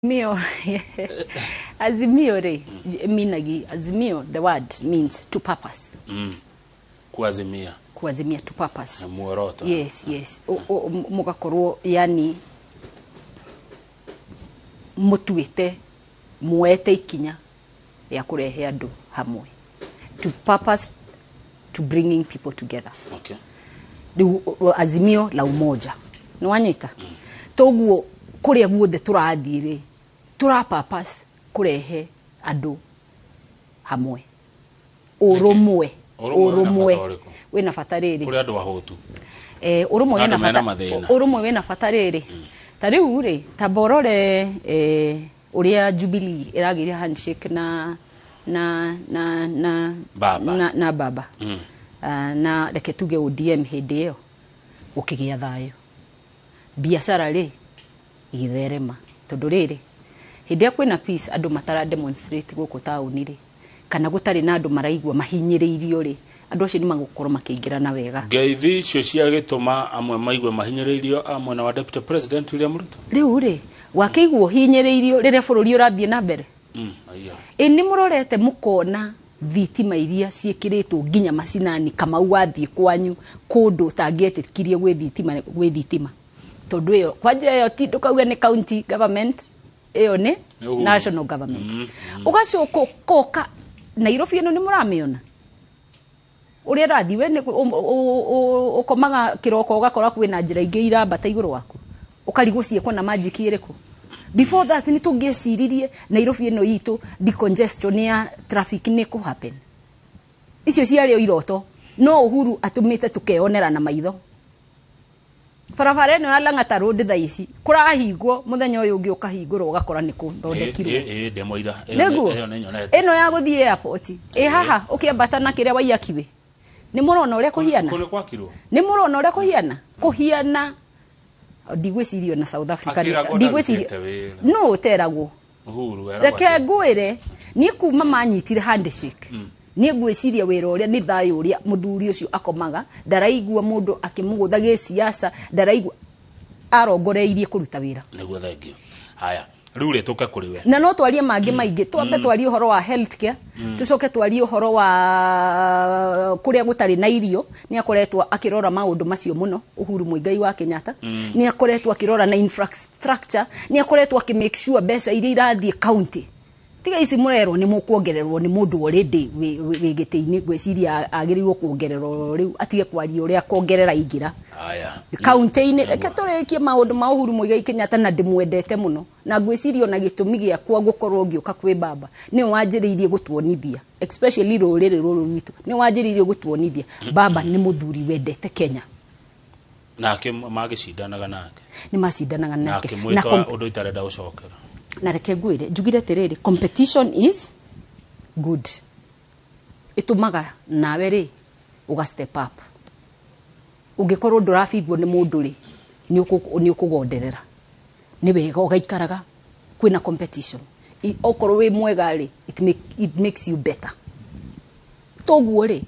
Azimio, azimio re, minagi, azimio, the word means to purpose. Kuazimia. Kuazimia, to purpose. Muoroto. Yes, yes. Mugakorwo, yani, mutuite, muete ikinya, ya kurehe andu hamwe. To purpose, to bringing people together. Okay. Azimio la umoja. Nwanyita. Toguo, kuria guothe turathire tura purpose kurehe andu hamwe urumwe wina fatariri kuri andu ahotu urumwe wina fatariri tariu ri taborore uria Jubilee iragiria handshake na baba na reke tuge ODM hindi iyo ukigia thayo biashara ri igitherema tondu riri hindi ya kwina peace andu matara demonstrate guku tauni ri kana gutari na andu maraigwa mahinyiriirio ri andu acio ni magukorwo makiingirana wega ngeithi icio cia gituma amwe maigwe mahinyiriirio amwe na wa deputy president William Ruto riu ri wakeigwo hinyiriirio rire bururi urambie na mbere ni murorete mukona thitima iria ciekiritwo nginya macinani Kamau wathie kwanyu kundu tangietikirie gwe thitima tondu iyo kwanja yo ti ndukauga ni county government iyo ni national government ugacoka koka Nairobi ino ni muramiona uria rathi we ni ukomaga kiroko ugakora kwina njira ingi irambata iguru waku ukarigwo ciekwo na magic iriku before that ni tungeciiririe Nairobi ino yitu decongestion ya traffic ni ku happen icio ciario iroto no Uhuru atumite tukeonera na maitho farafare no Lang'ata road thaici kurahingwo muthenya uyu ungi ukahingurwo ugakora ni kuthondekirwo demoira iyo nyonete eno ya guthie airport haha ukiambata na kiria waiakiwe ni murona uria kuhiana ni murona uria kuhiana ndigwicirio na South Africa ndigwicirio no teragwo Uhuru reke ngwire ni kuma manyitire handshake ni ngwiciria wira uria ni thayo uria muthuri ucio akomaga ndaraigua mundu akimuguthagia siasa ndaraigua arongoreirie kuruta wira niguo thengio haya riu ri tuka kuri we na no twarie mangi maingi twambe twarie uhoro wa healthcare tucoke twarie uhoro wa kuria gutari na irio ni akoretwa akirora maundu macio muno Uhuru Muigai wa Kenyatta ni akoretwa akirora na infrastructure ni akoretwa akimake sure mbeca iria irathie county tiga ici murerwo ni mukuongererwo ni mundu already wigitiini gweciria agirirwo kuongererwo riu atige kwaria uria kuongerera ingira haya county-ini reke turekie maundu ma Uhuru Muigai Kenyatta na ndimwendete muno na gweciria na gitumi giakwa gukorwo ngioka kwi baba ni wanjiriirie gutuonithia especially ruriri ruru rwitu ni wanjiriirie gutuonithia baba ni muthuri wendete Kenya nake magicindanaga nake ni macindanaga nake na undu itarenda gucokera na reke ngwire njugire tiriri competition is good itumaga nawe ri uga step up ungikorwo ndurafigwo ni mundu ri ni ukugonderera ni wega ugaikaraga kwina competition okorwo wi mwega ri it makes you better toguo ri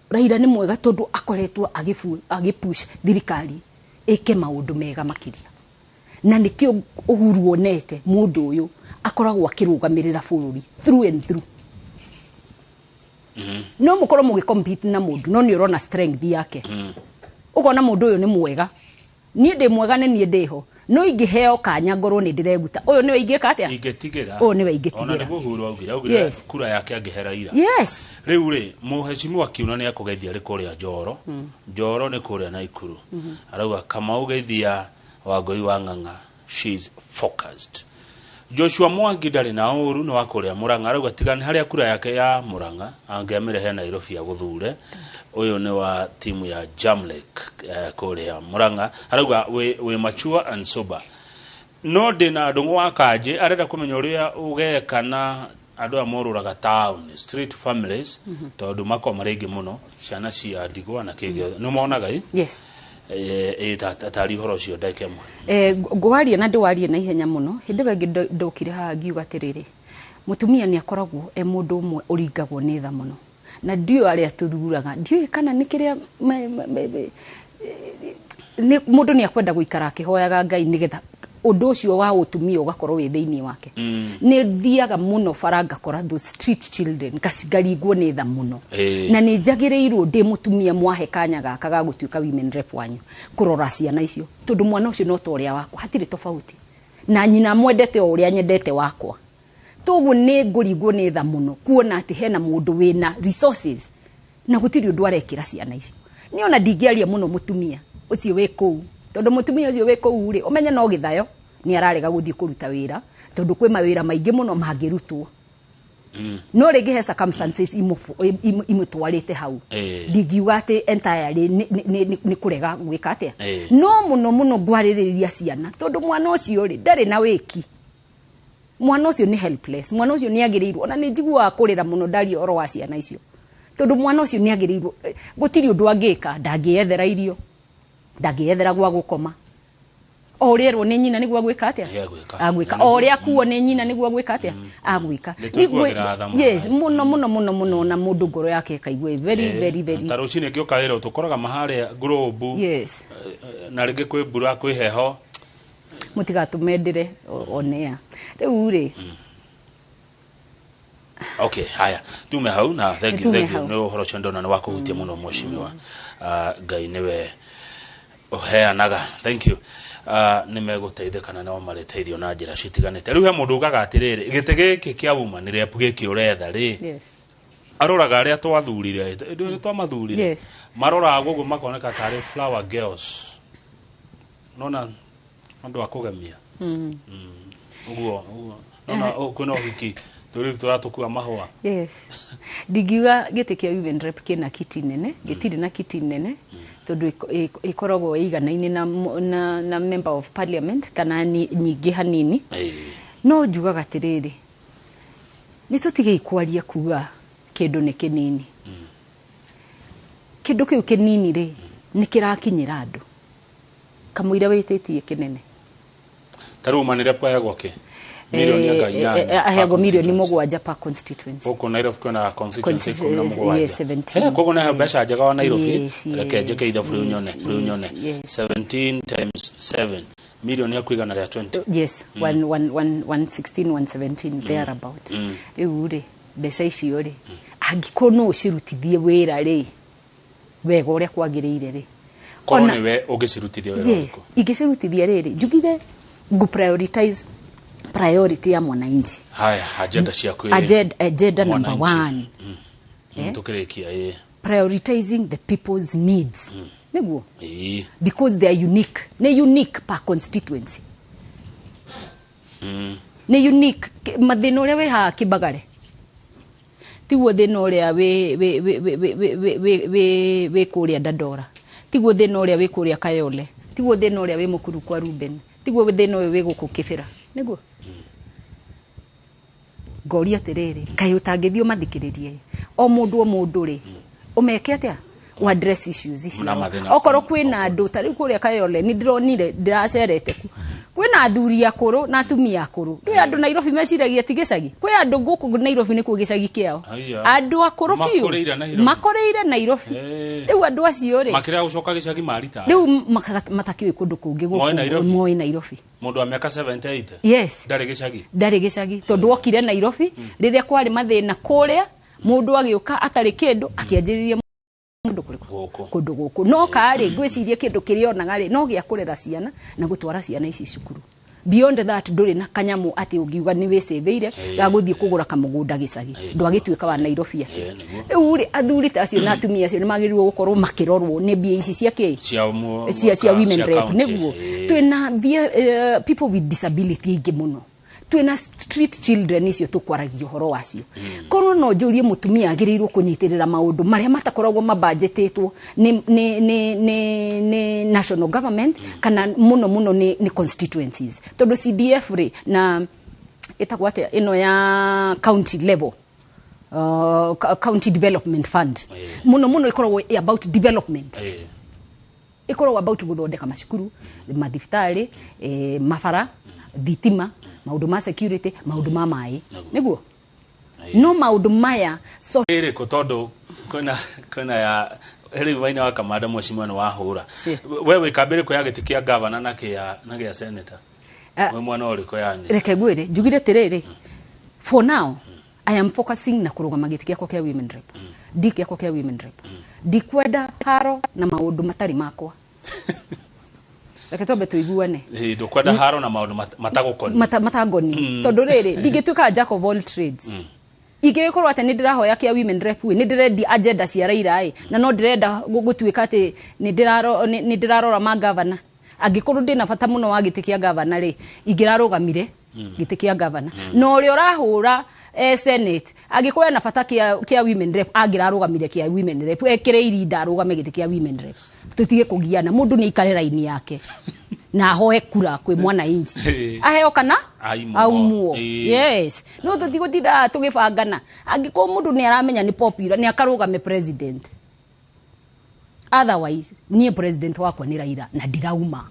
Raila ni mwega tondu akoretwo agipush thirikari ike maundu mega makiria na nikio Uhuru onete mundu uyu akoragwo akirugamirira bururi through and through no mukorwo mugicompete na mundu no ni urona strength yake ugona mundu uyu ni mwega ni ndi mwega ni ndiho no ingiheo kanya ngorwo ni ndireguta uyu ni waingika atia ingetigira ni waingitigira ona ni Uhuru augira kura yake angihera ira yes riu ri muheshimiwa kiuna ni akugethia ri kuria Njoro ni kuria Naikuru arauga Kamau geithia Wangui wa Ng'ang'a she's focused Joshua Mwangi ndari na uru no wakuria Murang'a arauga tigani haria kura yake ya Murang'a angeamirehe Nairobi ya guthure uyu ni wa timu ya Jamlek kuria Murang'a arauga we mature and sober no dina ndungu wa kaje arenda kumenya uria ugekana andu amoruraga town street families tondu mako marigi muno ciana cia ndigwa na kigio no monaga yes tatari horo cio ndake mwe ngwarie na ndiwarie na ihenya muno hindi wengi ndokire ha ngiuga tiriri mutumia ni akoragwo mundu umwe uringagwo ni tha muno na ndio aria tuthuraga ndio kana nikiria ni mundu ni akwenda guikara akihoyaga Ngai nigetha undu ucio wa utumia ugakorwo wi thiini wake ni thiaga muno faranga kora those street children kacigarigwo ni tha muno na ni njagireirwo ndi mutumia mwahe kanya gaka ga gutuika women rep wanyu kurora ciana icio tondu mwana ucio no toria wakwa hatire tofauti na nyina mwendete o uria nyendete wakwa toguo ni ngurigwo ni tha muno kuona ati hena mundu wina resources na gutiri undu arekira ciana icio ni ona ndingiaria muno mutumia ucio we kuu tondu mutumia ucio we kuu ri umenye no githayo ni ararega guthii kuruta wira tondu kwi mawira maingi muno mangirutwo no rigi he circumstances imutwarite hau ndingiuga ati entirely ni kurega gwika atia no muno ngwaririria ciana tondu mwana ucio ri ndari na wiki mwana ucio ni helpless mwana ucio ni agirirwo na ni njigua kurira muno ndari oro wa ciana icio tondu mwana ucio ni agirirwo gutiri undu angika ndangiethera irio ndangiethera gwa gukoma orerwo ni nyina niguo gwika atia agwika oria kuo ni nyina niguo gwika atia agwika yes muno na mundu ngoro yake kaigwe very tarucine ngioka wira utukoraga mahare globe yes na ringi kwi mbura kwi heho mutigatumendire onea riu ri okay haya tume hau na thank you no horo chondona na wako hutie muno mweshimiwa ngai niwe oheanaga thank you nimeguteithikana na mareteithio na njira citiganite riu he mundu ugaga atiriri gite giki kia woman rep giki uretha ri aroraga aria twathurire ndio twamathurire marora gugu makoneka tari flower girls nona ndo akugemia uguo nona kuna hiki turi turatukua mahua yes digiwa gite kia women rep kina kiti nene gitiri na kiti nene tondu ikorogo igana-ini na member of parliament kana nyingi hanini no njugaga atiriri ni tutige ikwaria kuga kindu ni kinini kindu kiu kinini ri ni kirakinyira andu kamuira wititie kinene taruma ni repo yagwo ke milioni ya ganya ahego milioni mugwanja per constituency uko Nairobi kuna constituency kuna mugwanja yes 17 koko na besha jaga wa Nairobi reke ke ida free union 17 times 7 milioni ya kuigana ya 20 yes 116 117 there about uri besha icio ri angikono ucirutithie wira ri wega uria kwagiriire ri kone we ugicirutithie wega yes igicirutithie riri njugire go prioritize priority ya mwananchi haya agenda cia kwiri agenda number 1 tukirekia prioritizing the people's needs niguo because they are unique ne unique per constituency ne unique mathina uria we ha Kibagare tiguo thina uria we kuria Dandora tiguo thina uria we kuria Kayole tiguo thina uria we Mukuru kwa Ruben tiguo thina uyu we guku Kibira niguo ngoria atiriri kai utangithio mathikiririe o mundu ri umeke atia wa address issues ici okoro kwina andu tari kuria Kayole ni ndironire ndiracerete ku kwina athuri akuru na atumia akuru ri andu Nairobi meciragia tigicagi kwi andu guku Nairobi ni ku gicagi kiao andu akuru fiu makoreire Nairobi riu andu acio ri makira gucoka gicagi marita riu matakiwe kundu kungi guku moi Nairobi mundu wa miaka 78 yes ndari gicagi tondu okire Nairobi riria kwari mathina kuria mundu agiuka atari kindu akianjiriria kundu guku no kari gwicirie kindu kirionaga ri no gia kurera ciana na gutwara ciana ici cukuru beyond that nduri na kanyamu ati ungiuga ni wecebeire ga guthii kugura kamugunda gicagi ndwagituika wa Nairobi uri athuri ta acio na atumia acio ni magiriwo gukorwo makirorwo ni mbia ici cia ki cia women rep niguo twina people with disability ingi muno twina street children icio tukwaragia horo wacio korwo no njurie mutumia agirirwo kunyitirira maundu maria matakoragwo mabudgetetwo ni national government kana muno ni constituencies tondu CDF ri na etagwo atia ino ya county level county development fund muno ikoragwo about development ikoragwo about guthondeka macukuru mathibitari mafara thitima maundu ma security maundu ma mai niguo no maundu maya so ere ko tondu kuna ya heri waina wa kamada mweshimwa wa hura wewe kabere ko yagetikia governor na kia senator we mwana uriko yani reke gwire njugire tiriri for now I am focusing na kurugama giti kiako kia women rep dik yako kia women rep dikwenda haro na maundu matari makwa reke tobe tuiguane ndukwenda haro na maundu matagukoni matagoni tondu riri ndigituika jack of all trades igekorwo ate ni ndirahoya kia women rep ni ndirendi agenda cia Raila na no ndirenda gutuika ati ni ndirarora ma governor agikorwo ndina bata muno wa giti kia governor ri ingirarugamire giti kia governor no ri urahura senate agikorwo na bata kia women rep angirarugamire kia women rep ekire irinda arugame giti kia women rep tutige kugiana mundu ni ikare raini yake na hoe kura kwe mwana inji aheo kana aumuo yes no tutigo dida tugibangana angiko mundu ni aramenya ni popular ni akarugame president otherwise ni president wako ni Raila na ndirauma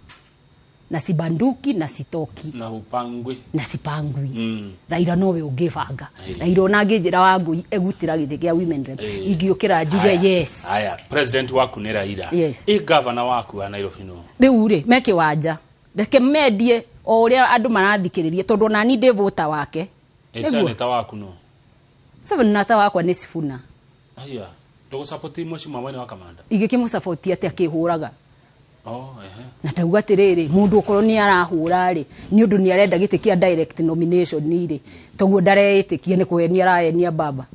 na sibanduki na sitoki na upangwi na sipangwi Raila nowe ugibanga Raila onage njira wangu egutira giti kia women rep igiukira njuge yes aya president waku ni Raila governor waku wa Nairobi no riu ri meke wanja reke medie o uria andu marathikiririe tondu nani ndi voter wake senator waku no senator wakwa ni Sifuna aya tugo support mheshimiwa mwene wa kamanda igikimu support ati akihuraga na tauga atiriri mundu ukorwo ni arahura ri ni undu ni arenda giti kia direct nomination ni ri toguo ndareitikie ni kuhenia araenia baba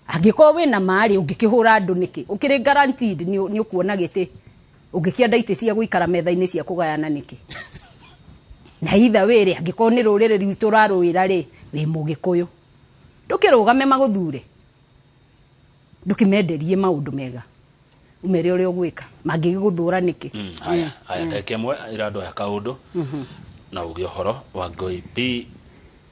agiko we na mari ungikihura andu niki ukiri guaranteed ni ukuona giti ungikienda ite cia guikara metha-ini cia kugayana niki na itha wiri agiko ni rurire ritu raruira ri wi mugikuyu ndukirugame maguthure ndukimenderie maundu mega umere uri ogwika magigiguthura niki aya ndekemwe irado ya kaundu na ugihoro wa Ngoi B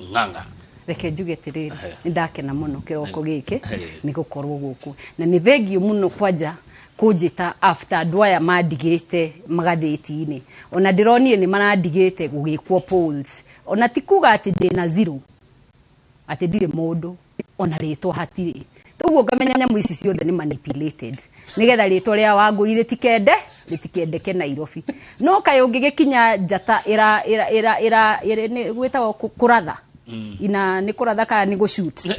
Ng'ang'a reke njuge tiriri ndakena muno kiroko giki ni gukorwo guku na ni thengio muno kwanja kujita after dwaya madigite magatheti-ini ona ndironie ni maradigite gugikwo polls ona tikuga ati ndina zero ati ndire mundu ona ritwa hatiri tuguo ngamenya nyamu ici ciothe ni manipulated nigetha ritwa ria Wangui ritikendeke Nairobi no kayo ngigikinya njata ira ni gwetawo kuratha ina ni kuratha kana ni gushoot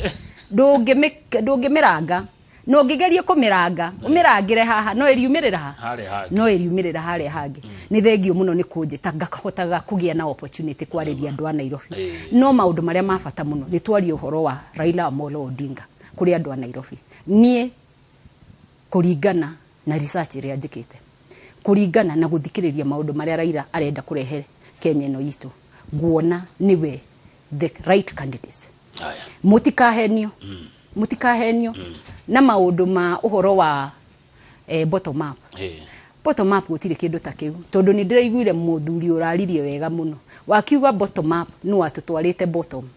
ndungimiranga no ngigerie kumiranga umirangire haha no iriumirira haria hangi ni thengio muno ni kunjita ngahotaga kugia na opportunity kwariria andu a Nairobi no maundu maria mabata muno ni twario uhoro wa Raila Amolo Odinga kuri andu a Nairobi nie kuringana na research ria njikite kuringana na guthikiriria maundu maria Raila arenda kurehe Kenya no yitu guona niwe the right candidates mutikahenio na maundu ma uhoro wa bottom up bottom up gutire kindu ta kiu tondu ni ndiraiguire muthuri uraririe wega muno wakiuga bottom up no atutwarite bottom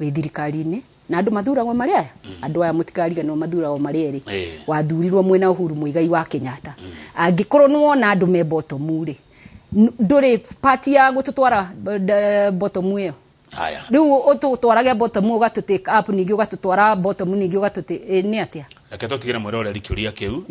we thirikari-ini na andu mathuragwo mari aya andu aya mutikariga no mathuragwo mari eri wathurirwo mwena Uhuru Muigai wa Kenyatta angikorwo no wona andu me bottom ri nduri party ya gututwara bottom iyo aya riu ututwarage bottom ugatu take up ningi ugatutwara bottom ningi ugatu ni atia reke tutigire mwere uri rikiuria kiu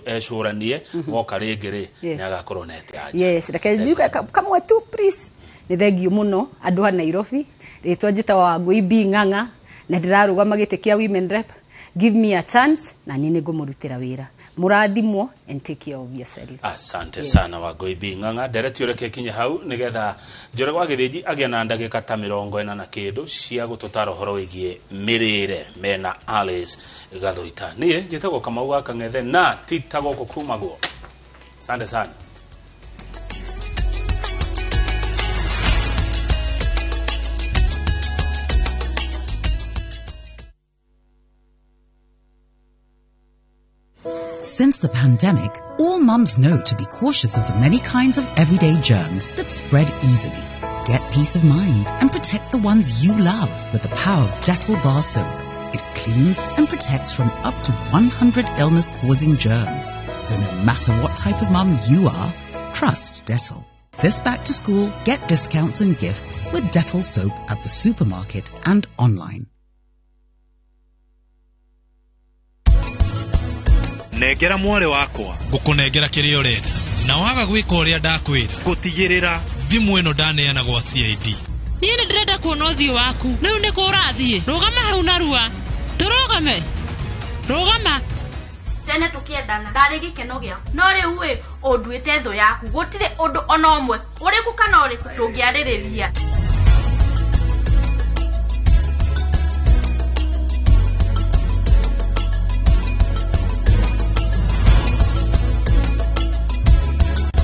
ecuranie woka ringi ri ni agakorwo nete aja yes reke njuga kamwe tu please ni thengio muno andu a Nairobi ritwa njita wa Ngoi B Ng'ang'a na ndirarugama giti kia women rep give me a chance na nini ngumurutira wira murathimwo and take care of yourselves asante sana wa Ngoi B Ng'ang'a ndereti ureke kinya hau nigetha njore gwa githiji agia na ndagika ta 40 na kindu cia gututara horo wigie mirire mena Alice Gathuita nie njitagwo Kamau wa Kang'ethe na titagwo kukumagwo asante sana. Since the pandemic, all mums know to be cautious of the many kinds of everyday germs that spread easily. Get peace of mind and protect the ones you love with the power of Dettol bar soap. It cleans and protects from up to 100 illness-causing germs. So no matter what type of mum you are, trust Dettol. This back to school, get discounts and gifts with Dettol soap at the supermarket and online. Negera mware wakwa gukunengera kiria urenda na waga gwika uria ndakwira gutigirira thimu ĩno ndaneana gwa CID. Niĩ nĩ ndĩrenda kuona ũthiũ waku. Rĩu nĩ kũ ũrathiĩ? Rũgama hau narua. Tũrũgame. Rũgama. Tene tukiendana ndarĩ gĩkeno gĩa. No rĩu ũnduĩte thũ yaku. Gũtirĩ ũndũ ona ũmwe ũrĩkũ kana ũrĩkũ tũngĩarĩrĩria.